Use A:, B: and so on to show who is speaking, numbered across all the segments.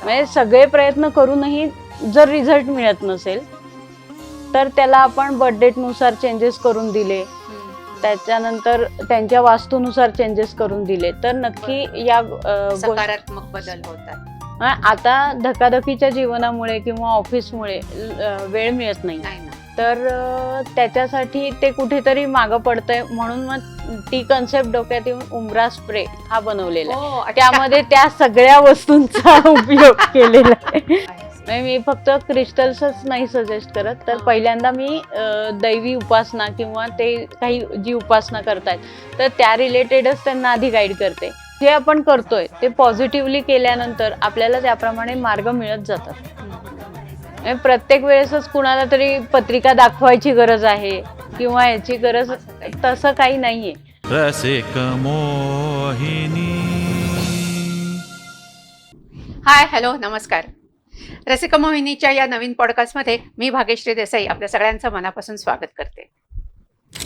A: म्हणजे सगळे प्रयत्न करूनही जर रिझल्ट मिळत नसेल तर त्याला आपण बर्थ डेट नुसार चेंजेस करून दिले, त्याच्यानंतर त्यांच्या वास्तूनुसार चेंजेस करून दिले तर नक्की या
B: सकारात्मक बदल होतात.
A: आता धकाधकीच्या जीवनामुळे किंवा ऑफिसमुळे वेळ मिळत नाही तर त्याच्यासाठी ते कुठेतरी मागं पडतंय, म्हणून मग ती कन्सेप्ट डोक्यात येऊन उमरा स्प्रे हा बनवलेला आहे. त्यामध्ये त्या सगळ्या वस्तूंचा उपयोग केलेला आहे. मी फक्त क्रिस्टल्सच नाही सजेस्ट करत, तर पहिल्यांदा मी दैवी उपासना किंवा ते काही जी उपासना करतायत तर त्या रिलेटेडच त्यांना आधी गाईड करते. जे आपण करतोय ते पॉझिटिव्हली केल्यानंतर आपल्याला त्याप्रमाणे मार्ग मिळत जातात. प्रत्येक वेळेसच कुणाला तरी पत्रिका दाखवायची गरज आहे किंवा याची गरज, तसं काही नाहीये.
C: रसिक मोहिनी.
B: हाय, हॅलो, नमस्कार. रसिक मोहिनीच्या या नवीन पॉडकास्टमध्ये मी भाग्यश्री देसाई आपल्या सगळ्यांचं मनापासून स्वागत करते.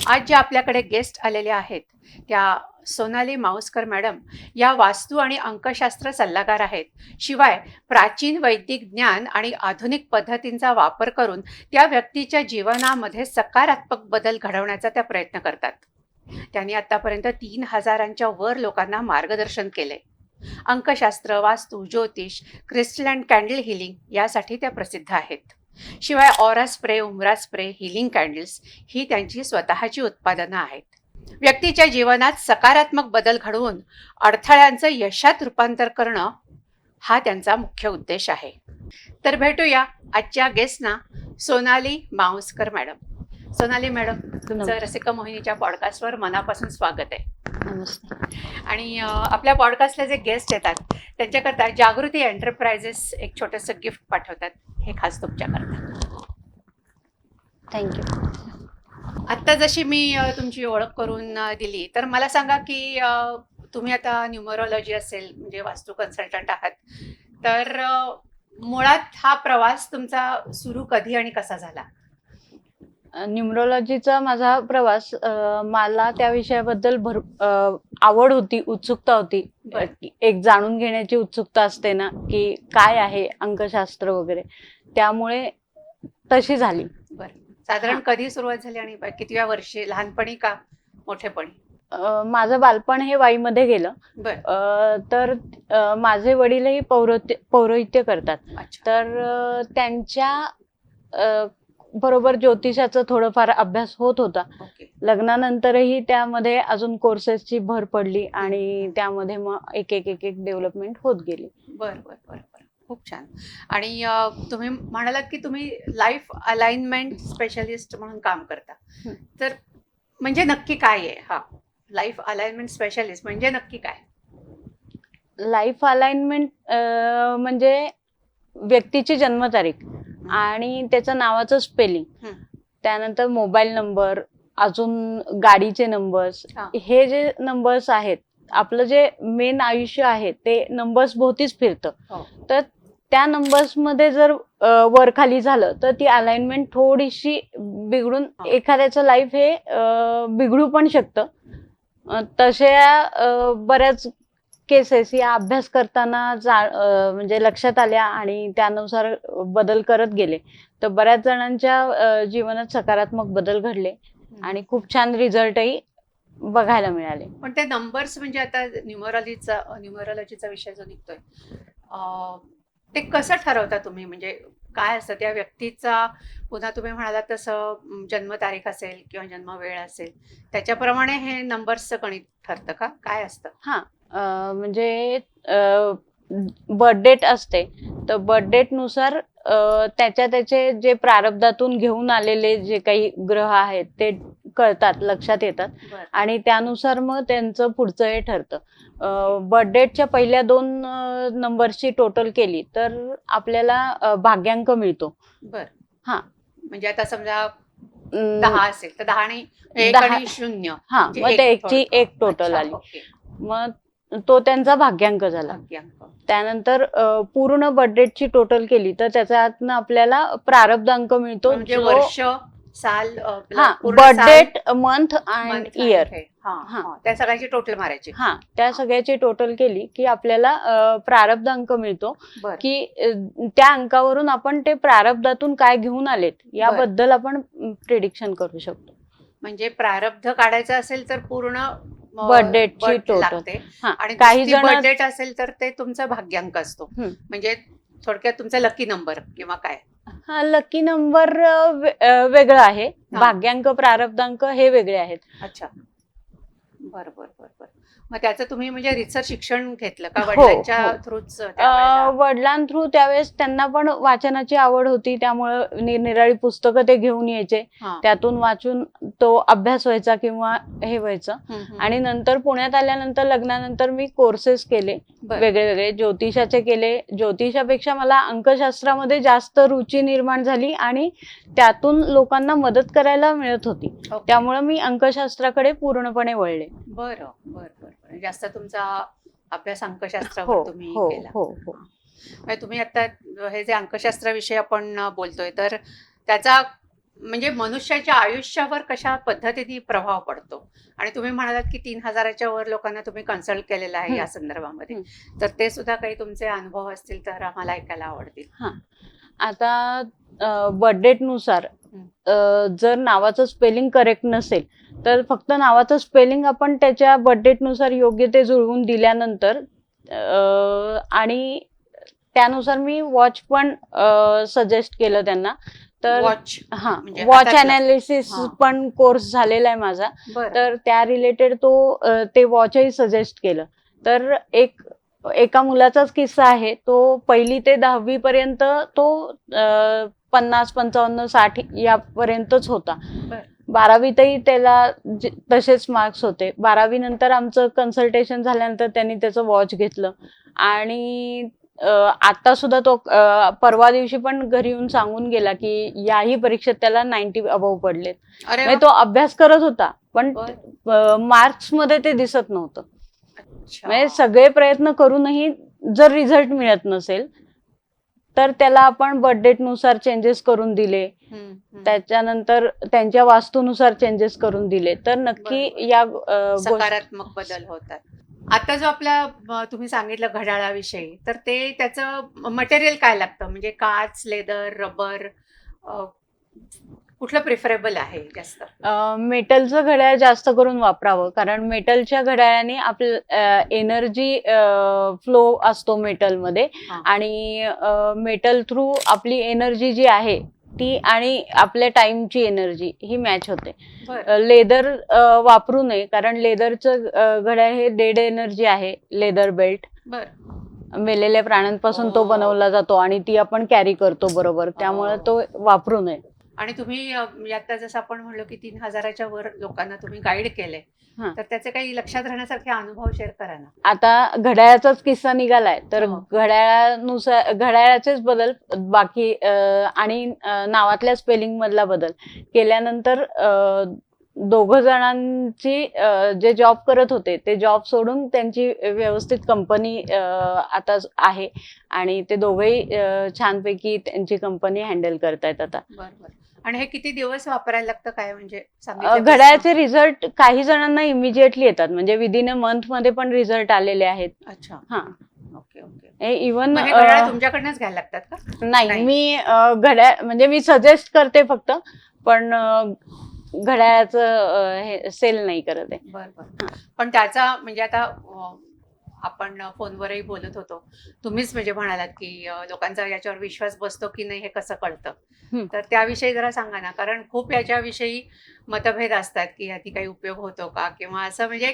B: आज ज्या आपल्याकडे गेस्ट आलेले आहेत त्या सोनाली माऊसकर मॅडम या वास्तू आणि अंकशास्त्र सल्लागार आहेत. शिवाय प्राचीन वैदिक ज्ञान आणि आधुनिक पद्धतींचा वापर करून त्या व्यक्तीच्या जीवनामध्ये सकारात्मक बदल घडवण्याचा त्या प्रयत्न करतात. त्यांनी आतापर्यंत 3000च्या वर लोकांना मार्गदर्शन केले. अंकशास्त्र, वास्तू, ज्योतिष, क्रिस्टल अँड कॅन्डल हिलिंग यासाठी त्या प्रसिद्ध आहेत. शिवाय ऑरा स्प्रे, उमरा स्प्रे, हिलिंग कॅन्डल्स ही त्यांची स्वतःची उत्पादनं आहेत. व्यक्तीच्या जीवनात सकारात्मक बदल घडवून अडथळ्यांचं यशात रूपांतर करणं हा त्यांचा मुख्य उद्देश आहे. तर भेटूया आजच्या गेस्टना, सोनाली माऊसकर मॅडम. सोनाली मॅडम, तुमचं रसिक मोहिनीच्या पॉडकास्टवर मनापासून स्वागत आहे.
A: नमस्ते.
B: आणि आपल्या पॉडकास्टला जे गेस्ट येतात त्यांच्याकरता जागृती एंटरप्राइजेस एक छोटंसं गिफ्ट पाठवतात, हे खास तुमच्याकरता.
A: थँक्यू.
B: आत्ता जशी मी तुमची ओळख करून दिली तर मला सांगा की तुम्ही आता न्यूमरोलॉजी असेल म्हणजे वास्तू कन्सल्टंट आहात, तर मुळात हा प्रवास तुमचा सुरू कधी आणि कसा झाला?
A: न्यूमरोलॉजीचा माझा प्रवास, मला त्या विषयाबद्दल आवड होती, उत्सुकता होती. एक जाणून घेण्याची उत्सुकता असते ना की काय आहे अंकशास्त्र वगैरे, त्यामुळे तशी झाली.
B: बरं, साधारण कधी सुरुवात झाली आणि कितव्या वर्षी? लहानपणी का मोठेपणी?
A: माझं बालपण हे वाईमध्ये गेलं. तर माझे वडीलही पौरोहित्य करतात. तर त्यांच्या बरोबर ज्योतिषाचा थोडंफार अभ्यास होत होता. लग्नानंतरही त्यामध्ये अजून कोर्सेसची भर पडली आणि त्यामध्ये मग एक डेव्हलपमेंट होत गेली.
B: बरं बरं बरं बरं, खूप छान. आणि तुम्ही म्हणालात की तुम्ही लाईफ अलाइनमेंट स्पेशलिस्ट म्हणून काम करता, तर म्हणजे नक्की काय आहे हा लाईफ अलाइनमेंट स्पेशलिस्ट? म्हणजे नक्की काय?
A: लाईफ अलाइनमेंट म्हणजे व्यक्तीची जन्मतारीख आणि त्याचं नावाचं स्पेलिंग, त्यानंतर मोबाईल नंबर, अजून गाडीचे नंबर्स, हे जे नंबर्स आहेत, आपलं जे मेन आयुष्य आहे ते नंबर्स भोवतीच फिरतं. तर त्या नंबर्समध्ये जर वर खाली झालं तर ती अलाइनमेंट थोडीशी बिघडून एखाद्याचं लाईफ हे बिघडू पण शकतं. तशा बऱ्याच केसेस या अभ्यास करताना म्हणजे लक्षात आल्या आणि त्यानुसार बदल करत गेले. तर बऱ्याच जणांच्या जीवनात सकारात्मक बदल घडले आणि खूप छान रिझल्टही बघायला मिळाले.
B: पण ते नंबर्स म्हणजे आता न्यूमरोलॉजीचा विषय जो निघतोय, ते कसं ठरवता तुम्ही? म्हणजे काय असतं त्या व्यक्तीचा, पुन्हा तुम्ही म्हणालात तसं जन्मतारीख असेल किंवा जन्म वेळ असेल त्याच्याप्रमाणे हे नंबर्सचं गणित ठरतं का? काय असतं?
A: म्हणजे बर्थ डेट असते तर बर्थ डेट नुसार त्याचे जे प्रारब्धातून घेऊन आलेले जे काही ग्रह आहेत ते कळतात, लक्षात येतात आणि त्यानुसार मग त्यांचं पुढचं हे ठरतं. बर्थ डेटच्या पहिल्या 2 नंबरची टोटल केली तर आपल्याला भाग्यांक मिळतो.
B: म्हणजे आता समजा 10 असेल तर 10 आणि 1 आणि 0,
A: मग ते 1 टोटल आली, मग तो त्यांचा भाग्यांक झाला. त्यानंतर पूर्ण बर्थ डेटची टोटल केली तर त्याच्यातनं आपल्याला प्रारब्ध अंक मिळतो,
B: म्हणजे वर्ष, साल,
A: birth date, month and year. हा.
B: त्या सगळ्याची टोटल मारायची.
A: त्या सगळ्याची टोटल केली की आपल्याला प्रारब्ध अंक मिळतो
B: बरं.
A: की त्या अंकावरून आपण ते प्रारब्धातून काय घेऊन आलेत याबद्दल आपण प्रिडिक्शन करू शकतो.
B: म्हणजे प्रारब्ध काढायचं असेल तर पूर्ण
A: बर्थडेटची टोटल
B: लागते आणि
A: काही जण
B: बर्थडेट असेल तर ते तुमचा भाग्यांक असतो. म्हणजे थोडक्यात तुमचा लकी नंबर किंवा काय.
A: हा, लकी नंबर वेगळं आहे, भाग्यांक प्रारब्धांक हे वेगळे आहेत.
B: अच्छा, बर बर बर बर. मग त्याचं तुम्ही म्हणजे रिसर्च शिक्षण घेतलं का
A: हो,
B: वडिलांच्या
A: हो.
B: थ्रूच?
A: वडिलां थ्रू त्यावेळेस त्यांना पण वाचनाची आवड होती, त्यामुळं निरनिराळी पुस्तकं ते घेऊन यायचे, त्यातून वाचून तो अभ्यास व्हायचा किंवा हे व्हायचं. आणि नंतर पुण्यात आल्यानंतर लग्नानंतर मी कोर्सेस केले वेगळे वेगळे, ज्योतिषाचे केले. ज्योतिषापेक्षा मला अंकशास्त्रामध्ये जास्त रुची निर्माण झाली आणि त्यातून लोकांना मदत करायला मिळत होती, त्यामुळे मी अंकशास्त्राकडे पूर्णपणे वळले.
B: बरं बरं बरं. जास्त तुमचा अभ्यास अंकशास्त्रावर तुम्ही केला. म्हणजे तुम्ही आता हे जे अंकशास्त्राविषयी आपण बोलतोय तर त्याचा म्हणजे मनुष्याच्या आयुष्यावर कशा पद्धतीने प्रभाव पडतो? आणि तुम्ही म्हणालात की 3000च्या वर लोकांना तुम्ही कन्सल्ट केलेला आहे या संदर्भामध्ये, तर ते सुद्धा काही तुमचे अनुभव असतील तर आम्हाला ऐकायला आवडतील.
A: आता बर्थडेट नुसार जर नावाचं स्पेलिंग करेक्ट नसेल तर फक्त नावाचं स्पेलिंग आपण त्याच्या बर्थडेट नुसार योग्य ते जुळवून दिल्यानंतर आणि त्यानुसार मी वॉच पण सजेस्ट केलं त्यांना. तर वॉच अनालिसिस पण कोर्स झालेला आहे माझा, तर त्या रिलेटेड ते वॉचही सजेस्ट केलं. तर एका मुलाचाच किस्सा आहे, तो 1ली ते 10वी पर्यंत तो 50, 55, 60 यापर्यंतच होता. 12वीतही त्याला तसेच मार्क्स होते. 12वी नंतर आमचं कन्सल्टेशन झाल्यानंतर त्यांनी त्याचं वॉच घेतलं आणि आता सुद्धा तो परवा दिवशी पण घरी येऊन सांगून गेला की याही परीक्षेत त्याला 90 अबव्ह पडलेत. म्हणजे तो अभ्यास करत होता पण मार्क्स मध्ये ते दिसत नव्हतं. म्हणजे सगळे प्रयत्न करूनही जर रिझल्ट मिळत नसेल तर त्याला आपण बर्थडेट नुसार चेंजेस करून दिले, त्याच्यानंतर त्यांच्या वास्तूनुसार चेंजेस करून दिले तर नक्की या
B: सकारात्मक बदल होतात. आता जो आपला तुम्ही सांगितलं घड्याळाविषयी, तर ते त्याचं मटेरियल काय लागतं? म्हणजे काच, लेदर, रबर, कुठलं प्रिफरेबल आहे जास्त?
A: मेटलचं घड्याळ जास्त करून वापरावं, कारण मेटलच्या घड्याळाने आपलं एनर्जी फ्लो असतो मेटलमध्ये आणि मेटल थ्रू आपली एनर्जी जी आहे ती आणि आपल्या टाइमची एनर्जी ही मॅच होते. लेदर वापरू नये, कारण लेदरचं घड्याळ हे डेड एनर्जी आहे. लेदर बेल्ट मेलेल्या प्राण्यांपासून तो बनवला जातो आणि ती आपण कॅरी करतो बरोबर, त्यामुळे तो वापरू नये.
B: आणि तुम्ही आता जसं आपण म्हणलो की 3000च्या वर लोकांना तुम्ही गाईड केले, तर त्याचे काही लक्षात राहण्यासारखे अनुभव शेअर करा ना.
A: आता घड्याळाचाच किस्सा निघालाय तर घड्याळानुसार घड्याळाचेच बदल बाकी आणि नावातल्या स्पेलिंग मधला बदल केल्यानंतर दोघं जणांची जे जॉब करत होते ते जॉब सोडून त्यांची व्यवस्थित कंपनी आता आहे आणि ते दोघेही छानपैकी त्यांची कंपनी हँडल करतायत आता.
B: बरोबर. आणि हे किती दिवस वापरायला लागतं काय? म्हणजे
A: घड्याळाचे रिझल्ट काही जणांना इमिजिएटली येतात, म्हणजे विदिन अ मंथ मध्ये पण रिझल्ट आलेले आहेत.
B: अच्छा, ओके ओके.
A: इव्हन
B: तुमच्याकडनंच घ्यायला लागतात का?
A: नाही, मी घड्याळ म्हणजे मी सजेस्ट करते फक्त, पण घड्याळाचं हे सेल नाही करत आहे.
B: बरोबर. पण त्याचा म्हणजे आता आपण फोनवरही बोलत होतो, तुम्हीच म्हणजे म्हणालात की लोकांचा याच्यावर विश्वास बसतो की नाही हे कसं कळतं, तर त्याविषयी जरा सांगा ना. कारण खूप याच्याविषयी मतभेद असतात की याची काही उपयोग होतो का किंवा असं, म्हणजे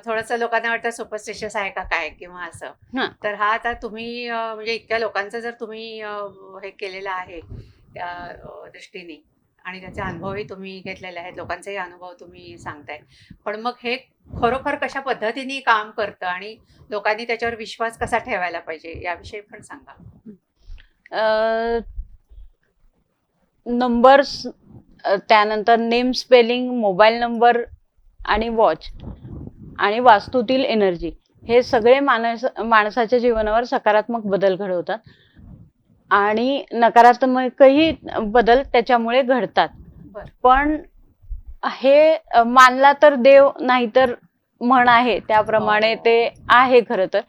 B: थोडंसं लोकांना वाटतं सुपरस्टिशियस आहे का काय किंवा असं. तर हा आता तुम्ही म्हणजे इतक्या लोकांचं जर तुम्ही हे केलेलं आहे त्या दृष्टीने आणि त्याचे अनुभवही तुम्ही घेतलेले आहेत, लोकांचाही अनुभव तुम्ही सांगताय, पण मग हे खरोखर कशा पद्धतीने काम करतं आणि लोकांनी त्याच्यावर विश्वास कसा ठेवायला पाहिजे याविषयी पण सांगा.
A: नंबर्स, त्यानंतर नेम स्पेलिंग, मोबाईल नंबर आणि वॉच आणि वास्तूतील एनर्जी हे सगळे माणसाच्या जीवनावर सकारात्मक बदल घडवतात आणि नकारात्मकही बदल त्याच्यामुळे घडतात. पण हे मानला तर देव, नाहीतर म्हण आहे त्याप्रमाणे
B: हो.
A: ते आहे खरं तर.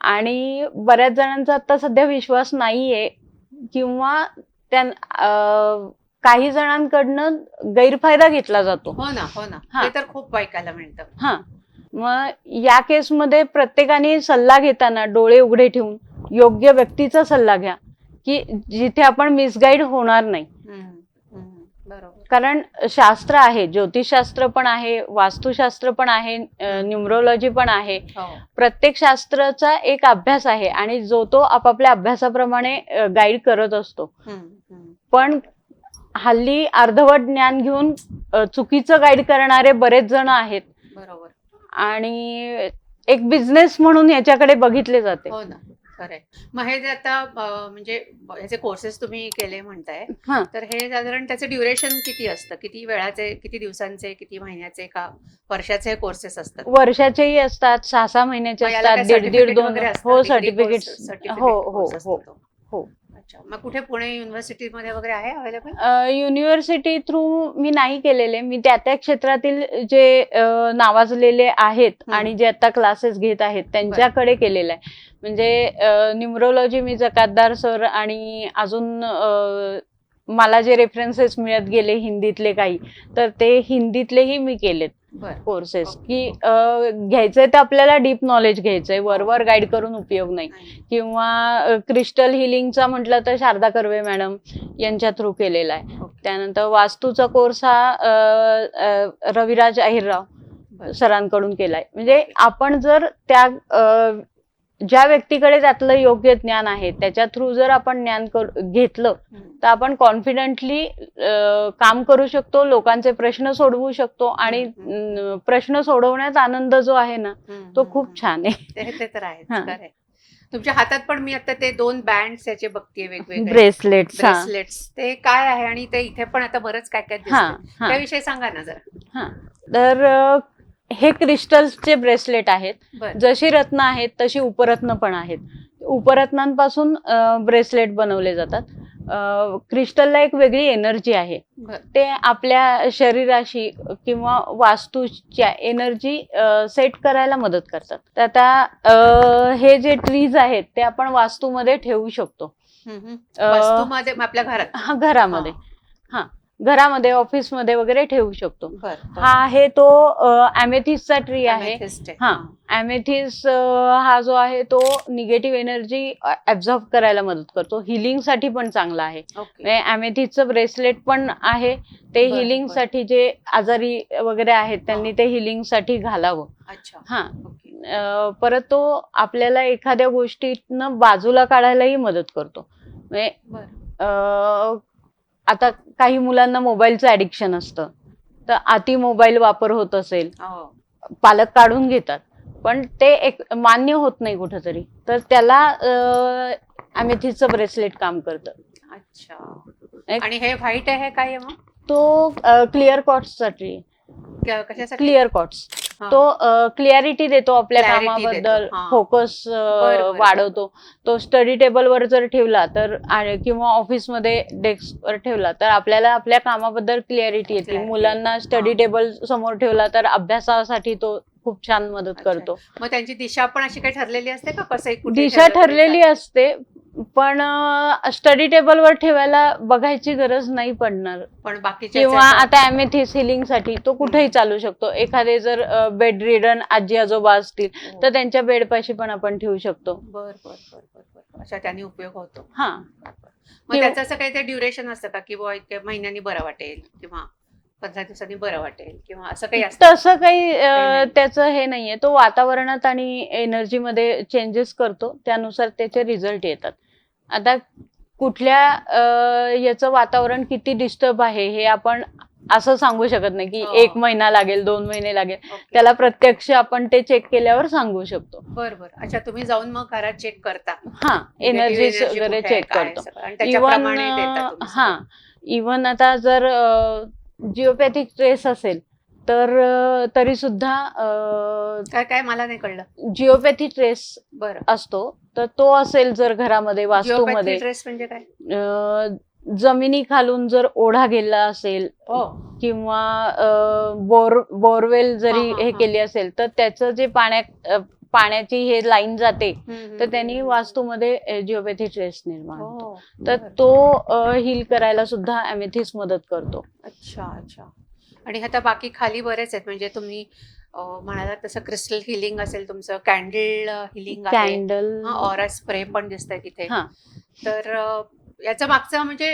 A: आणि बऱ्याच जणांचा आता सध्या विश्वास नाहीये किंवा काही जणांकडनं गैरफायदा घेतला जातो.
B: हो ना, हो ना.
A: हा.
B: ते तर खूप ऐकायला मिळतं.
A: हा, मग या केसमध्ये प्रत्येकाने सल्ला घेताना डोळे उघडे ठेवून योग्य व्यक्तीचा सल्ला घ्या, की जिथे आपण मिसगाईड होणार नाही.
B: बरोबर.
A: कारण शास्त्र आहे, ज्योतिषशास्त्र पण आहे, वास्तुशास्त्र पण आहे, न्यूमरोलॉजी पण आहे.
B: हो.
A: प्रत्येक शास्त्राचा एक अभ्यास आहे आणि जो तो आपापल्या अभ्यासाप्रमाणे गाईड करत असतो. पण हल्ली अर्धवट ज्ञान घेऊन चुकीचं गाईड करणारे बरेच जण आहेत.
B: बरोबर.
A: आणि एक बिझनेस म्हणून याच्याकडे बघितले जाते.
B: हो ना, खरंय. मग हे जे आता म्हणजे याचे कोर्सेस तुम्ही केले म्हणताय,
A: हा.
B: तर हे साधारण त्याचं ड्युरेशन किती असतं? किती वेळाचे, किती दिवसांचे, किती महिन्याचे का वर्षाचे कोर्सेस असतात?
A: वर्षाचेही असतात, 6-6 महिन्याचे
B: मग याला
A: असतात,
B: काय
A: 1.5-2
B: certificate वगैरे असतं?
A: हो,
B: Degree
A: सर्टिफिकेट.
B: course, certificate
A: हो हो
B: course असतो
A: हो
B: तो?
A: हो.
B: अच्छा. मग कुठे पुणे युनिव्हर्सिटीमध्ये वगैरे आहे अवेलेबल?
A: युनिव्हर्सिटी थ्रू मी नाही केलेले. मी त्या त्या क्षेत्रातील जे नावाजलेले आहेत आणि जे आता क्लासेस घेत आहेत त्यांच्याकडे केलेलं आहे. म्हणजे न्यूमरोलॉजी मी जकातदार सर आणि अजून मला जे रेफरन्सेस मिळत गेले हिंदीतले काही, तर ते हिंदीतलेही मी केलेत कोर्सेस. की घ्यायचंय तर आपल्याला डीप नॉलेज घ्यायचंय, वरवर गाईड करून उपयोग नाही. किंवा क्रिस्टल हिलिंगचा म्हटलं तर शारदा कर्वे मॅडम यांच्या थ्रू केलेला आहे. त्यानंतर वास्तूचा कोर्स हा रविराज अहिरराव सरांकडून केलाय. म्हणजे आपण जर त्या ज्या व्यक्तीकडे त्यातलं योग्य ज्ञान आहे त्याच्या थ्रू जर आपण ज्ञान घेतलं तर आपण कॉन्फिडेंटली काम करू शकतो, लोकांचे प्रश्न सोडवू शकतो आणि प्रश्न सोडवण्यात आनंद जो आहे ना तो खूप छान आहे.
B: ते तर आहे. तुमच्या हातात पण मी आता ते 2 बँड्स याचे बघतीये वेगवेगळे
A: ब्रेसलेट्स.
B: ते काय आहे आणि ते इथे पण आता बरंच काय काय दिसतं, त्याविषयी सांगा ना जरा.
A: तर हे क्रिस्टल्सचे ब्रेसलेट आहेत.
B: बरं.
A: जशी रत्न आहेत तशी उपरत्न पण आहेत. उपरत्नांपासून ब्रेसलेट बनवले जातात. क्रिस्टलला एक वेगळी एनर्जी आहे. ते आपल्या शरीराशी किंवा वास्तूच्या एनर्जी सेट करायला मदत करतात. तर आता हे जे ट्रीज आहेत ते आपण वास्तूमध्ये ठेवू शकतो.
B: वास्तूमध्ये आपल्या घरात?
A: हा, घरामध्ये. हा, घरामध्ये, ऑफिसमध्ये वगैरे ठेवू शकतो. हा आहे तो ॲमेथिस्टचा ट्री आहे. हा, ॲमेथिस्ट हा जो आहे तो निगेटिव्ह एनर्जी ऍब्झॉर्ब करायला मदत करतो. हिलिंगसाठी पण चांगला आहे. ॲमेथिस्टचं ब्रेसलेट पण आहे, ते हिलिंगसाठी, जे आजारी वगैरे आहेत त्यांनी ते हिलिंगसाठी घालावं. हा, परत तो आपल्याला एखाद्या गोष्टीतनं बाजूला काढायलाही मदत करतो. म्हणजे आता काही मुलांना मोबाईलचं ऍडिक्शन असतं, तर अति मोबाईल वापर होत असेल, पालक काढून घेतात, पण ते एक मान्य होत नाही कुठेतरी, तर त्याला ॲमेथिस्टचं ब्रेसलेट काम करतं.
B: अच्छा. आणि हे व्हाईट आहे, काय आहे मग?
A: तो क्लिअर कॉट्सचा ट्री.
B: कशासाठी?
A: क्लिअर कॉट्स. तो क्लिअरिटी देतो आपल्या कामाबद्दल, फोकस वाढवतो. तो स्टडी टेबलवर जर ठेवला तर किंवा ऑफिसमध्ये डेस्कवर ठेवला तर आपल्याला आपल्या कामाबद्दल क्लिअरिटी येते. मुलांना स्टडी टेबल समोर ठेवला तर अभ्यासासाठी तो खूप छान मदत करतो.
B: मग त्यांची दिशा पण अशी काही ठरलेली असते का? कसं
A: दिशा ठरलेली असते, पण स्टडी टेबलवर ठेवायला बघायची गरज नाही पडणार.
B: पण बाकीचे
A: किंवा आता ॲमेथिस्ट हिलिंग साठी तो कुठेही चालू शकतो. एखादे जर बेड रिडन आजी आजोबा असतील तर त्यांच्या बेडपाशी पण आपण ठेवू शकतो.
B: अशा त्याने उपयोग होतो.
A: हा,
B: मग त्याचं असं काही ते ड्युरेशन असतं का, की महिन्यांनी बरं वाटेल किंवा 15 दिवसांनी बरं वाटेल किंवा असं काही असतं?
A: तसं काही त्याचं हे नाहीये. तो वातावरणात आणि एनर्जीमध्ये चेंजेस करतो, त्यानुसार त्याचे रिझल्ट येतात. आता कुठल्या याचं वातावरण किती डिस्टर्ब आहे हे आपण असं सांगू शकत नाही की 1 महिना लागेल, 2 महिने लागेल. त्याला प्रत्यक्ष आपण ते चेक केल्यावर सांगू शकतो.
B: बरं. अच्छा, तुम्ही जाऊन मग घरात चेक करता?
A: हा, एनर्जी वगैरे चेक करतो. इव्हन आता जर जिओपॅथिक ट्रेस असेल तर तरी सुद्धा
B: काय मला नाही कळलं.
A: जिओपॅथी ट्रेस असतो, तर तो असेल जर घरामध्ये, वास्तूमध्ये.
B: ट्रेस म्हणजे काय?
A: जमिनी खालून जर ओढा गेला असेल
B: हो.
A: किंवा बोरवेल जरी
B: हा, हा,
A: हे
B: हा.
A: केली असेल तर त्याचं जे पाण्याची हे लाईन जाते तर त्यांनी वास्तूमध्ये जिओपॅथी ट्रेस निर्माण होतो.
B: हो,
A: तर
B: बरं.
A: तो हील करायला सुद्धा अमेथिस्ट मदत करतो.
B: अच्छा अच्छा. आणि आता बाकी खाली बरेच आहेत, म्हणजे तुम्ही म्हणाला तसं क्रिस्टल हिलिंग असेल तुमचं, कॅन्डल हिलिंग आहे,
A: कॅन्डल
B: ऑरा स्प्रे पण दिसतंय तिथे.
A: हा
B: तर याचं मागचं म्हणजे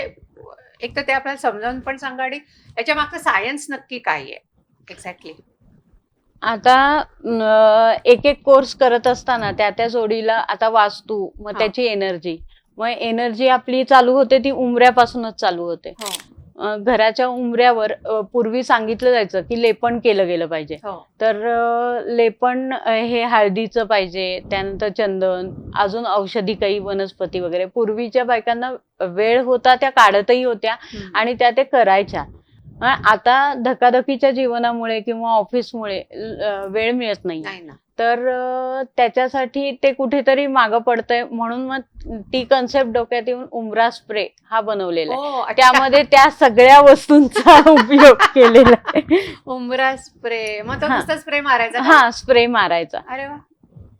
B: एक तर ते आपल्याला समजावून पण सांगा, आणि याच्या मागचं सायन्स नक्की काय आहे एक्झॅक्टली.
A: आता एक एक कोर्स करत असताना त्या जोडीला आता वास्तू मग
B: हा.
A: त्याची एनर्जी, मग एनर्जी आपली चालू होते ती उंबऱ्यापासूनच चालू होते.
B: हो
A: घराच्या उंबऱ्यावर पूर्वी सांगितलं जायचं की लेपन केलं गेलं पाहिजे.
B: हो.
A: तर लेपण हे हळदीचं पाहिजे, त्यानंतर चंदन, अजून औषधी काही वनस्पती वगैरे. पूर्वीच्या बायकांना वेळ होता, त्या काढतही होत्या आणि त्या ते करायच्या. आता धकाधकीच्या जीवनामुळे किंवा ऑफिसमुळे वेळ मिळत नाही.
B: नाही ना.
A: तर त्याच्यासाठी ते कुठेतरी मागं पडतंय, म्हणून मग ती कन्सेप्ट डोक्यात येऊन उमरा स्प्रे हा बनवलेला आहे.
B: हो, अच्छा.
A: त्यामध्ये त्या सगळ्या वस्तूंचा उपयोग केलेला आहे.
B: उंबरा स्प्रे, मग तो
A: हा.
B: नुसता स्प्रे मारायचा का?
A: हा, स्प्रे मारायचा.
B: अरे वा.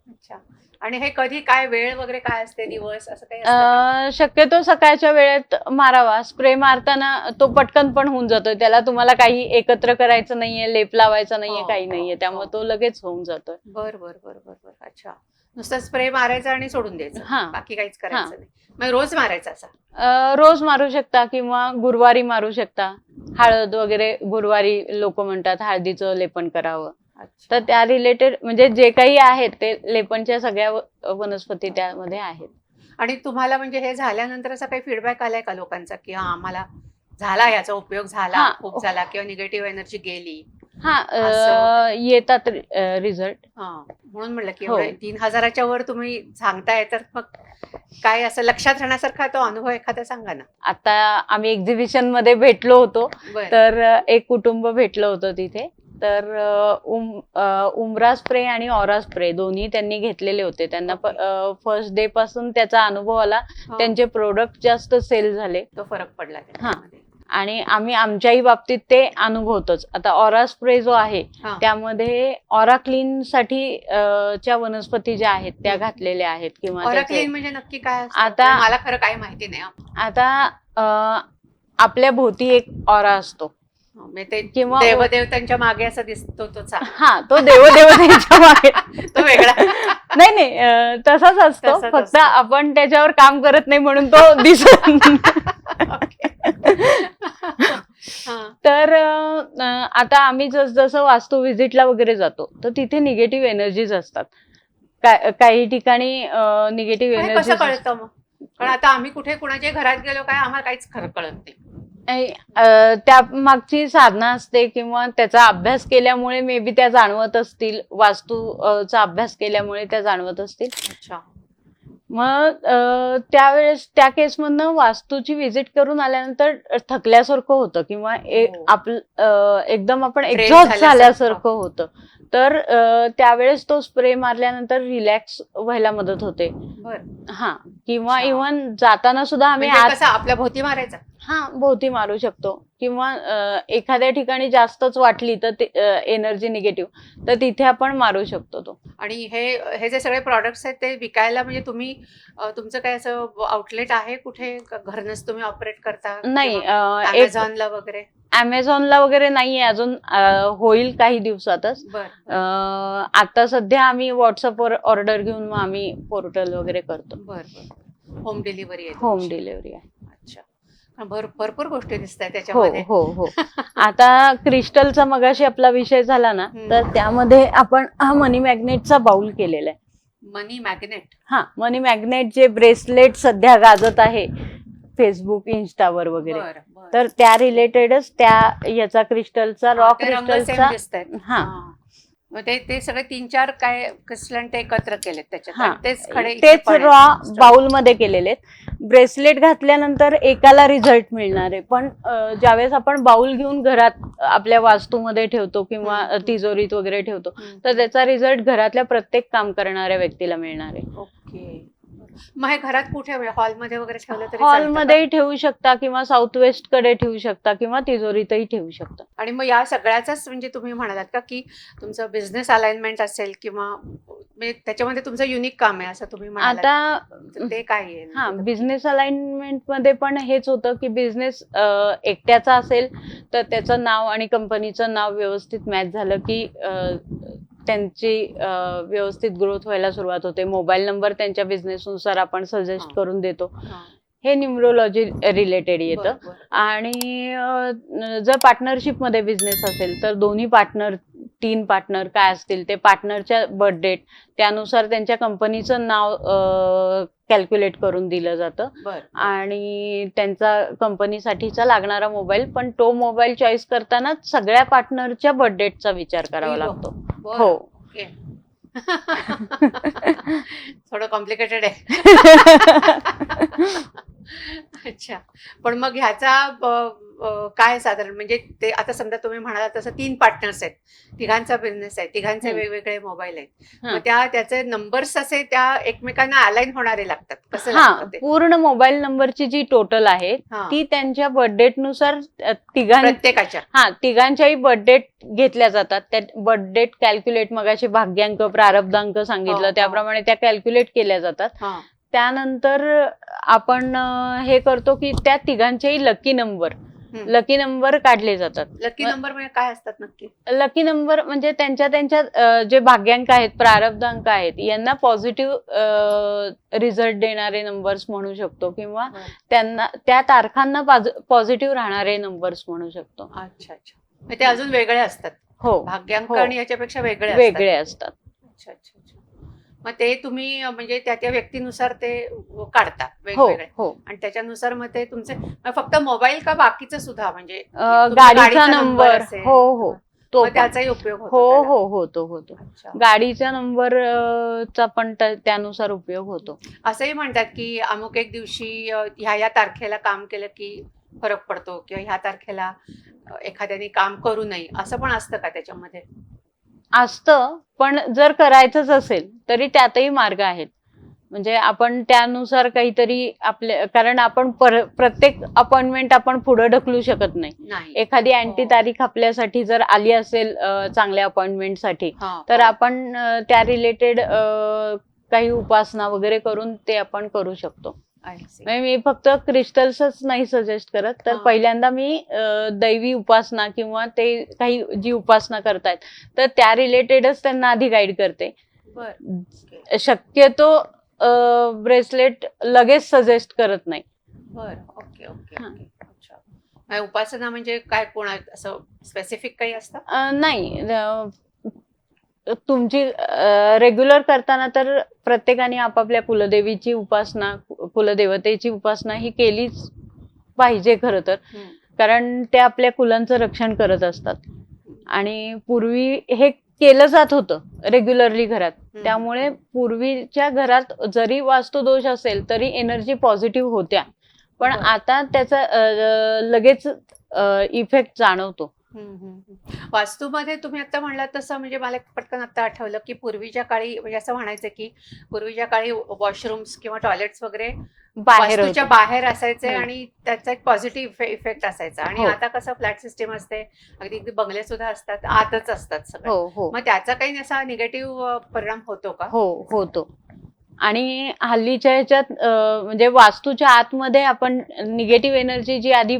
B: अच्छा. आणि हे कधी काय वेळ वगैरे काय असते, दिवस असं काही असतं का?
A: शक्यतो सकाळच्या वेळेत मारावा. स्प्रे मारताना तो पटकन पण होऊन जातोय, त्याला तुम्हाला काही एकत्र करायचं नाहीये, लेप लावायचा नाहीये,
B: हो,
A: काही नाहीये,
B: हो,
A: त्यामुळे
B: हो.
A: तो लगेच होऊन जातोय.
B: बर बर बर बर बर. अच्छा. नुसता स्प्रे मारायचा आणि सोडून द्यायचं,
A: हा.
B: बाकी काहीच करायचं नाही. मग रोज मारायचा असा?
A: रोज मारू शकता किंवा गुरुवारी मारू शकता. हळद वगैरे गुरुवारी लोक म्हणतात हळदीचं लेपन करावं.
B: अच्छा.
A: तर त्या रिलेटेड म्हणजे जे काही आहेत ते लेपनच्या सगळ्या वनस्पती त्यामध्ये आहेत.
B: आणि तुम्हाला म्हणजे हे झाल्यानंतर असा काही फीडबॅक आलाय का लोकांचा, की हा आम्हाला झाला, याचा उपयोग झाला,
A: हा.
B: खूप झाला, किंवा निगेटिव्ह एनर्जी गेली?
A: हा,
B: असं.
A: येतात रिझल्ट.
B: हा, म्हणून म्हणलं की
A: हो.
B: एवढं 3000च्या वर तुम्ही सांगताय, तर मग काय असं लक्षात राहण्यासारखा तो अनुभव एखादा सांगा ना.
A: आता आम्ही एक्झिबिशन मध्ये भेटलो होतो,
B: बरं.
A: तर एक कुटुंब भेटलं होतं तिथे. तर उमरा स्प्रे आणि ऑरा स्प्रे दोन्ही त्यांनी घेतलेले होते. त्यांना फर्स्ट डे पासून त्याचा अनुभव आला.
B: हो.
A: त्यांचे प्रोडक्ट जास्त सेल झाले
B: तो फरक पडला त्याच्यामध्ये.
A: आणि आम्ही आमच्याही बाबतीत ते अनुभवतोच. आता ऑरा स्प्रे जो आहे
B: हा.
A: त्यामध्ये ऑरा क्लीन साठी च्या वनस्पती ज्या आहेत त्या घातलेल्या आहेत किंवा
B: ऑरा
A: त्याचे-
B: क्लीन म्हणजे नक्की काय असतं?
A: आता-
B: मला खरं काही माहिती नाही हा.
A: आता आपल्या भोवती एक ऑरा असतो
B: म्हणजे ते
A: किंवा-
B: देवदेवतांच्या मागे असं दिसतो तोचा.
A: हा, तो देवदेवतेच्या मागे
B: तो वेगळा.
A: नाही, तसाच असतो,
B: तसाच
A: फक्त
B: असतो.
A: आपण त्याच्यावर काम करत नाही म्हणून तो दिसत.
B: हा.
A: तर आता आम्ही जसं वास्तू व्हिजिटला वगैरे जातो तर तिथे निगेटिव्ह एनर्जीज असतात. काही ठिकाणी निगेटिव्ह
B: पण हे कसं
A: एनर्जी
B: कळतं मग? कारण आता आम्ही कुठे कुणाच्या घरात गेलो, काय आम्हाला काहीच खरं कळत नाही.
A: त्या मागची साधना असते किंवा त्याचा अभ्यास केल्यामुळे मे बी त्या जाणवत असतील, वास्तूचा अभ्यास केल्यामुळे त्या जाणवत असतील.
B: अच्छा.
A: मग त्यावेळेस त्या केसमधनं वास्तूची व्हिजिट करून आल्यानंतर थकल्यासारखं होतं किंवा
B: हो.
A: आपलं एकदम आपण
B: Drain
A: एक्झॉस्ट
B: झाल्यासारखं.
A: झाल्यासारखं होतं. तर त्यावेळेस तो स्प्रे मारल्यानंतर रिलॅक्स व्हायला मदत होते.
B: बर.
A: हा, किंवा
B: अच्छा.
A: इव्हन जाताना सुद्धा आम्ही
B: म्हणजे कसं आपल्या भोवती मारायचा?
A: हा, भोवती मारू शकतो किंवा एखाद्या ठिकाणी जास्तच वाटली तर एनर्जी निगेटिव्ह तर तिथे आपण मारू शकतो तो.
B: आणि हे जे सगळे प्रॉडक्ट्स आहेत ते विकायला म्हणजे तुम्ही तुमचं काय असं आउटलेट आहे कुठे, घरनच तुम्ही ऑपरेट करता?
A: नाही,
B: अमेझॉनला वगैरे?
A: अमेझॉनला वगैरे नाहीये अजून, होईल काही दिवसातच.
B: बर
A: आता सध्या आम्ही व्हॉट्सअपवर ऑर्डर घेऊन मग आम्ही पोर्टल वगैरे करतो.
B: बर बर. होम डिलिव्हरी आहे?
A: होम डिलिव्हरी आहे.
B: अच्छा. भरपूर गोष्टी दिसत आहेत
A: हो
B: त्याच्यामध्ये.
A: हो हो. आता क्रिस्टलचा मगाशी आपला विषय झाला ना, तर त्यामध्ये आपण हा मनी मॅग्नेटचा बाउल केलेला आहे.
B: मनी मॅग्नेट?
A: हा, मनी मॅग्नेट जे ब्रेसलेट सध्या गाजत आहे फेसबुक, इन्स्टावर वगैरे,
B: बर बर.
A: तर त्या रिलेटेडच त्या याचा क्रिस्टलचा, रॉ
B: ते रंग
A: क्रिस्टलचा.
B: सेम दिसतायत.
A: हा.
B: मग ते सगळे 3-4 काय क्रिस्टल ते एकत्र केलेत त्याच्यात,
A: हा,
B: आणि तेच खडे इथे
A: तेच
B: पण आहेत.
A: रॉ बाउल मध्ये केलेले आहेत. ब्रेसलेट घातल्यानंतर एकाला रिझल्ट मिळणार आहे, पण ज्यावेळेस आपण बाउल घेऊन घरात आपल्या वास्तूमध्ये ठेवतो किंवा तिजोरीत वगैरे ठेवतो तर त्याचा रिझल्ट घरातल्या प्रत्येक काम करणाऱ्या व्यक्तीला मिळणार आहे.
B: ओके. मग हे घरात कुठे हॉलमध्ये वगैरे ठेवलं तरी
A: हॉलमध्येही ठेवू शकता किंवा साऊथ वेस्ट कडे ठेवू शकता किंवा तिजोरीतही ठेवू शकता.
B: आणि मग या सगळ्याचाच म्हणजे तुम्ही म्हणालात का की तुमचं बिझनेस अलाइनमेंट असेल किंवा म्हणजे त्याच्यामध्ये तुमचं युनिक काम आहे असं तुम्ही म्हणालात,
A: आता
B: ते काय आहे?
A: हा, बिझनेस अलाइनमेंट मध्ये पण हेच होतं की बिझनेस एकट्याचा असेल तर त्याचं नाव आणि कंपनीचं नाव व्यवस्थित मॅच झालं की त्यांची व्यवस्थित ग्रोथ व्हायला सुरुवात होते. मोबाईल नंबर त्यांच्या बिझनेसनुसार आपण सजेस्ट करून देतो. हे न्यूमरोलॉजी रिलेटेड येतं. आणि जर पार्टनरशिप मध्ये बिझनेस असेल तर दोन्ही पार्टनर, 3 पार्टनर काय असतील ते पार्टनरच्या बर्थ डेट त्यानुसार त्यांच्या कंपनीचं नाव कॅल्क्युलेट करून दिलं जातं आणि त्यांचा कंपनीसाठीचा लागणारा मोबाईल, पण तो मोबाईल चॉईस करताना सगळ्या पार्टनरच्या बर्थ डेटचा विचार करावा लागतो. हो.
B: थोडं कॉम्प्लिकेटेड आहे. अच्छा, पण मग ह्याचा काय साधारण म्हणजे ते आता समजा तुम्ही म्हणाला तसं 3 पार्टनर्स आहेत, तिघांचा बिझनेस आहे, तिघांचे वेगवेगळे मोबाईल आहेत, मग त्याचे नंबर्स असे त्या एकमेकांना अलाइन होणारे लागतात, कसं लागतं ते?
A: पूर्ण मोबाईल नंबरची जी टोटल आहे ती त्यांच्या बर्थ डेट नुसार तिघांच्याही बर्थ डेट घेतल्या जातात. त्या बर्थ डेट कॅल्क्युलेट, मगाशी भाग्यांक प्रारब्धांक सांगितलं त्याप्रमाणे त्या कॅल्क्युलेट केल्या जातात. त्यानंतर आपण हे करतो की त्या तिघांचेही लकी नंबर काढले जातात.
B: लकी नंबर म्हणजे काय असतात नक्की?
A: लकी नंबर म्हणजे त्यांच्या जे भाग्यांक आहेत, प्रारब्धांक आहेत, यांना पॉझिटिव्ह रिझल्ट देणारे नंबर्स म्हणू शकतो किंवा त्यांना त्या तारखांना पॉझिटिव्ह राहणारे नंबर्स म्हणू शकतो.
B: अच्छा अच्छा, ते अजून वेगळे असतात.
A: हो,
B: भाग्यांक आणि याच्यापेक्षा
A: वेगळे असतात.
B: अच्छा अच्छा, मग ते तुम्ही म्हणजे त्या व्यक्तीनुसार ते काढता वेगवेगळे आणि त्याच्यानुसार मग ते तुमचे फक्त मोबाईल का बाकीचं सुद्धा म्हणजे
A: गाडीचा नंबर? हो,
B: तो त्याचाही उपयोग
A: होतो. गाडीच्या नंबरचा पण त्यानुसार उपयोग होतो.
B: असंही म्हणतात की अमुक एक दिवशी ह्या तारखेला काम केलं की फरक पडतो किंवा ह्या तारखेला एखाद्याने काम करू नये, असं पण असतं का त्याच्यामध्ये?
A: असतं, पण जर करायचंच असेल तरी त्यातही मार्ग आहेत. म्हणजे आपण त्यानुसार काहीतरी कारण आपण प्रत्येक अपॉइंटमेंट आपण पुढे ढकलू शकत नाही. एखादी अँटी तारीख आपल्यासाठी जर आली असेल चांगल्या अपॉइंटमेंटसाठी तर आपण त्या रिलेटेड काही उपासना वगैरे करून ते आपण करू शकतो. मी फक्त क्रिस्टल्सच नाही सजेस्ट करत, तर पहिल्यांदा मी दैवी उपासना किंवा ते काही जी उपासना करतायत तर त्या रिलेटेडच त्यांना आधी गाईड करते. शक्यतो ब्रेसलेट लगेच सजेस्ट करत नाही.
B: Okay okay. अच्छा, उपासना म्हणजे काय, कोणा असं स्पेसिफिक काही असतं?
A: नाही, तुमची रेग्युलर करताना तर प्रत्येकाने आपापल्या कुलदेवीची उपासना, कुलदेवतेची उपासना ही केलीच पाहिजे खरं तर, कारण ते आपल्या कुलांचं रक्षण करत असतात आणि पूर्वी हे केलं जात होतं रेग्युलरली घरात. त्यामुळे पूर्वीच्या घरात जरी वास्तुदोष असेल तरी एनर्जी पॉझिटिव्ह होत्या, पण आता त्याचा लगेच इफेक्ट जाणवतो.
B: वास्तूमध्ये तुम्ही आता म्हणलात तसं म्हणजे मला पटकन आता आठवलं की पूर्वीच्या काळी म्हणजे असं म्हणायचं की पूर्वीच्या काळी वॉशरूम्स किंवा टॉयलेट्स वगैरे वास्तूच्या बाहेर असायचे आणि त्याचा एक पॉझिटिव्ह इफेक्ट असायचा. आणि आता कसं फ्लॅट सिस्टीम असते, अगदी बंगले सुद्धा असतात, आतच असतात सगळे. मग त्याचा काही असा निगेटिव्ह परिणाम होतो का?
A: होतो. आणि हल्लीच्या ह्याच्यात म्हणजे वास्तूच्या आतमध्ये आपण निगेटिव्ह एनर्जी जी आधी